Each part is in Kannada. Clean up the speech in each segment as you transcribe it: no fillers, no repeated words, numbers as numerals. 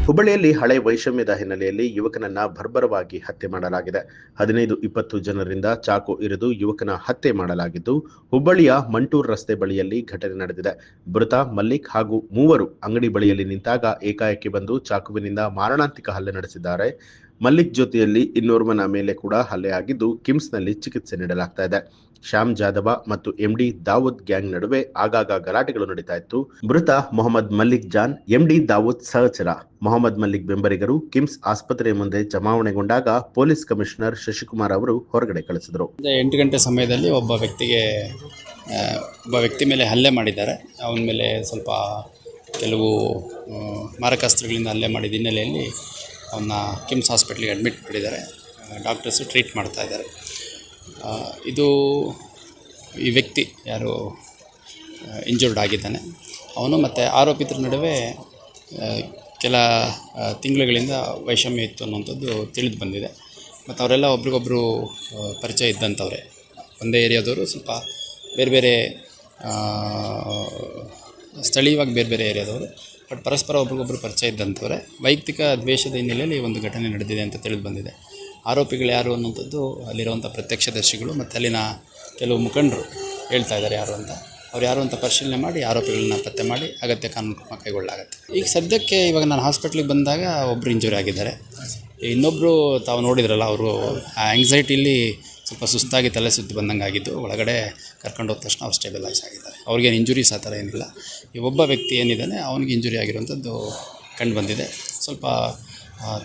ಹುಬ್ಬಳ್ಳಿಯಲ್ಲಿ ಹಳೆ ವೈಷಮ್ಯದ ಹಿನ್ನೆಲೆಯಲ್ಲಿ ಯುವಕನನ್ನ ಬರ್ಬರವಾಗಿ ಹತ್ಯೆ ಮಾಡಲಾಗಿದೆ. 15-20 ಜನರಿಂದ ಚಾಕು ಇರಿದು ಯುವಕನ ಹತ್ಯೆ ಮಾಡಲಾಗಿದ್ದು, ಹುಬ್ಬಳ್ಳಿಯ ಮಂಟೂರ್ ರಸ್ತೆ ಬಳಿಯಲ್ಲಿ ಘಟನೆ ನಡೆದಿದೆ. ಮೃತ ಮಲ್ಲಿಕ್ ಹಾಗೂ ಮೂವರು ಅಂಗಡಿ ಬಳಿಯಲ್ಲಿ ನಿಂತಾಗ ಏಕಾಏಕಿ ಬಂದು ಚಾಕುವಿನಿಂದ ಮಾರಣಾಂತಿಕ ಹಲ್ಲೆ ನಡೆಸಿದ್ದಾರೆ. ಮಲ್ಲಿಕ್ ಜೊತೆಯಲ್ಲಿ ಇನ್ನೋರ್ವನ ಮೇಲೆ ಕೂಡ ಹಲ್ಲೆ ಆಗಿದ್ದು, ಕಿಮ್ಸ್ನಲ್ಲಿ ಚಿಕಿತ್ಸೆ ನೀಡಲಾಗ್ತಾ ಇದೆ. ಶ್ಯಾಮ್ ಜಾದವ ಮತ್ತು ಎಂಡಿ ದಾವೂದ್ ಗ್ಯಾಂಗ್ ನಡುವೆ ಆಗಾಗ ಗಲಾಟೆಗಳು ನಡೀತಾ ಇತ್ತು. ಮೃತ ಮೊಹಮ್ಮದ್ ಮಲ್ಲಿಕ್ ಜಾನ್, ಎಂಡಿ ದಾವೂದ್ ಸಹಚರ. ಮೊಹಮ್ಮದ್ ಮಲ್ಲಿಕ್ ಬೆಂಬಲಿಗರು ಕಿಮ್ಸ್ ಆಸ್ಪತ್ರೆಯ ಮುಂದೆ ಜಮಾವಣೆಗೊಂಡಾಗ ಪೊಲೀಸ್ ಕಮಿಷನರ್ ಶಶಿಕುಮಾರ್ ಅವರು ಹೊರಗಡೆ ಕಳಿಸಿದರು. 8 ಗಂಟೆ ಸಮಯದಲ್ಲಿ ಒಬ್ಬ ವ್ಯಕ್ತಿ ಮೇಲೆ ಹಲ್ಲೆ ಮಾಡಿದ್ದಾರೆ. ಅವನ ಮೇಲೆ ಸ್ವಲ್ಪ ಕೆಲವು ಮಾರಕಾಸ್ತ್ರಗಳಿಂದ ಹಲ್ಲೆ ಮಾಡಿದ ಹಿನ್ನೆಲೆಯಲ್ಲಿ ಅವನ್ನ ಕಿಮ್ಸ್ ಹಾಸ್ಪಿಟ್ಲಿಗೆ ಅಡ್ಮಿಟ್ ಮಾಡಿದ್ದಾರೆ. ಡಾಕ್ಟರ್ಸು ಟ್ರೀಟ್ ಮಾಡ್ತಾ ಇದ್ದಾರೆ. ಈ ವ್ಯಕ್ತಿ ಯಾರು ಇಂಜೂರ್ಡ್ ಆಗಿದ್ದಾನೆ, ಅವನು ಮತ್ತು ಆರೋಪಿತರ ನಡುವೆ ಕೆಲ ತಿಂಗಳುಗಳಿಂದ ವೈಷಮ್ಯ ಇತ್ತು ಅನ್ನುವಂಥದ್ದು ತಿಳಿದು ಬಂದಿದೆ. ಮತ್ತು ಅವರೆಲ್ಲ ಒಬ್ರಿಗೊಬ್ಬರು ಪರಿಚಯ ಇದ್ದಂಥವ್ರೆ, ಒಂದೇ ಏರಿಯಾದವರು, ಸ್ವಲ್ಪ ಬೇರೆ ಬೇರೆ ಸ್ಥಳೀಯವಾಗಿ ಬೇರೆ ಬೇರೆ ಏರಿಯಾದವರು, ಬಟ್ ಪರಸ್ಪರ ಒಬ್ರಿಗೊಬ್ಬರು ಪರಿಚಯ ಇದ್ದಂಥವ್ರೆ. ವೈಯಕ್ತಿಕ ದ್ವೇಷದ ಹಿನ್ನೆಲೆಯಲ್ಲಿ ಒಂದು ಘಟನೆ ನಡೆದಿದೆ ಅಂತ ತಿಳಿದು ಬಂದಿದೆ. ಆರೋಪಿಗಳು ಯಾರು ಅನ್ನುವಂಥದ್ದು ಅಲ್ಲಿರುವಂಥ ಪ್ರತ್ಯಕ್ಷದರ್ಶಿಗಳು ಮತ್ತು ಅಲ್ಲಿನ ಕೆಲವು ಮುಖಂಡರು ಹೇಳ್ತಾ ಇದ್ದಾರೆ ಯಾರು ಅಂತ. ಅವ್ರು ಯಾರು ಅಂತ ಪರಿಶೀಲನೆ ಮಾಡಿ ಆರೋಪಿಗಳನ್ನ ಪತ್ತೆ ಮಾಡಿ ಅಗತ್ಯ ಕಾನೂನು ಕ್ರಮ ಕೈಗೊಳ್ಳಲಾಗುತ್ತೆ. ಈಗ ಸದ್ಯಕ್ಕೆ ಇವಾಗ ನಾನು ಹಾಸ್ಪಿಟ್ಲಿಗೆ ಬಂದಾಗ ಒಬ್ಬರು ಇಂಜುರಿ ಆಗಿದ್ದಾರೆ. ಇನ್ನೊಬ್ಬರು ತಾವು ನೋಡಿದ್ರಲ್ಲ, ಅವರು ಆ ಆ್ಯಂಗ್ಸೈಟಿಲಿ ಸ್ವಲ್ಪ ಸುಸ್ತಾಗಿ ತಲೆ ಸುತ್ತಿ ಬಂದಂಗೆ ಆಗಿದ್ದು, ಒಳಗಡೆ ಕರ್ಕೊಂಡು ಹೋದ ತಕ್ಷಣ ಅವ್ರು ಸ್ಟೇಬಲೈಸ್ ಆಗಿದ್ದಾರೆ. ಅವ್ರಿಗೇನು ಇಂಜುರೀಸ್ ಆ ಥರ ಏನಿಲ್ಲ. ಈ ಒಬ್ಬ ವ್ಯಕ್ತಿ ಏನಿದ್ದಾನೆ ಅವನಿಗೆ ಇಂಜುರಿ ಆಗಿರುವಂಥದ್ದು ಕಂಡು ಬಂದಿದೆ. ಸ್ವಲ್ಪ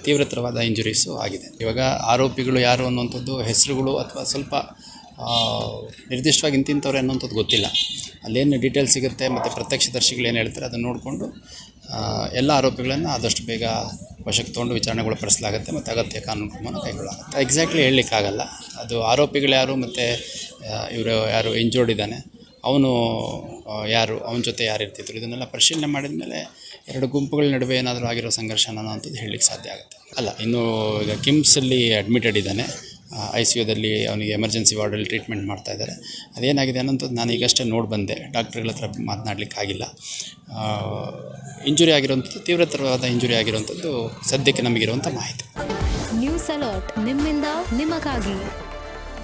ತೀವ್ರತರವಾದ ಇಂಜುರೀಸು ಆಗಿದೆ. ಇವಾಗ ಆರೋಪಿಗಳು ಯಾರು ಅನ್ನುವಂಥದ್ದು ಹೆಸರುಗಳು ಅಥವಾ ಸ್ವಲ್ಪ ನಿರ್ದಿಷ್ಟವಾಗಿ ಇಂತಿಂಥವ್ರೆ ಅನ್ನೋಂಥದ್ದು ಗೊತ್ತಿಲ್ಲ. ಅಲ್ಲೇನು ಡೀಟೇಲ್ಸ್ ಸಿಗುತ್ತೆ ಮತ್ತು ಪ್ರತ್ಯಕ್ಷದರ್ಶಿಗಳು ಏನು ಹೇಳ್ತಾರೆ ಅದನ್ನು ನೋಡಿಕೊಂಡು ಎಲ್ಲ ಆರೋಪಿಗಳನ್ನು ಆದಷ್ಟು ಬೇಗ ವಶಕ್ಕೆ ತೊಗೊಂಡು ವಿಚಾರಣೆಗೊಳಪಡಿಸಲಾಗುತ್ತೆ ಮತ್ತು ಅಗತ್ಯ ಕಾನೂನು ಕ್ರಮವನ್ನು ಕೈಗೊಳ್ಳಲಾಗುತ್ತೆ. ಎಕ್ಸಾಕ್ಟ್ಲಿ ಹೇಳಲಿಕ್ಕಾಗಲ್ಲ. ಅದು ಆರೋಪಿಗಳು ಯಾರು ಮತ್ತು ಇವರು ಯಾರು ಇಂಜೋರ್ಡ್ ಇದ್ದಾನೆ ಅವನು ಯಾರು, ಅವನ ಜೊತೆ ಯಾರು ಇರ್ತಿದ್ರು, ಇದನ್ನೆಲ್ಲ ಪರಿಶೀಲನೆ ಮಾಡಿದ ಮೇಲೆ ಎರಡು ಗುಂಪುಗಳ ನಡುವೆ ಏನಾದರೂ ಆಗಿರೋ ಸಂಘರ್ಷನ ಅನ್ನೋಂಥದ್ದು ಹೇಳಲಿಕ್ಕೆ ಸಾಧ್ಯ ಆಗುತ್ತೆ. ಈಗ ಕಿಮ್ಸಲ್ಲಿ ಅಡ್ಮಿಟೆಡ್ ಇದ್ದಾನೆ. ICUದಲ್ಲಿ ಅವನಿಗೆ ಎಮರ್ಜೆನ್ಸಿ ವಾರ್ಡಲ್ಲಿ ಟ್ರೀಟ್ಮೆಂಟ್ ಮಾಡ್ತಾ ಇದ್ದಾರೆ. ಅದೇನಾಗಿದೆ ಅನ್ನೋಂಥದ್ದು ನಾನು ಈಗಷ್ಟೇ ನೋಡಿ ಬಂದೆ. ಡಾಕ್ಟ್ರುಗಳ ಹತ್ರ ಮಾತನಾಡಲಿಕ್ಕಾಗಿಲ್ಲ. ಇಂಜುರಿ ಆಗಿರುವಂಥದ್ದು, ತೀವ್ರತರವಾದ ಇಂಜುರಿ ಆಗಿರುವಂಥದ್ದು ಸದ್ಯಕ್ಕೆ ನಮಗಿರುವಂಥ ಮಾಹಿತಿ. ನ್ಯೂಸ್ ಅಲರ್ಟ್, ನಿಮ್ಮಿಂದ ನಿಮಗಾಗಿ.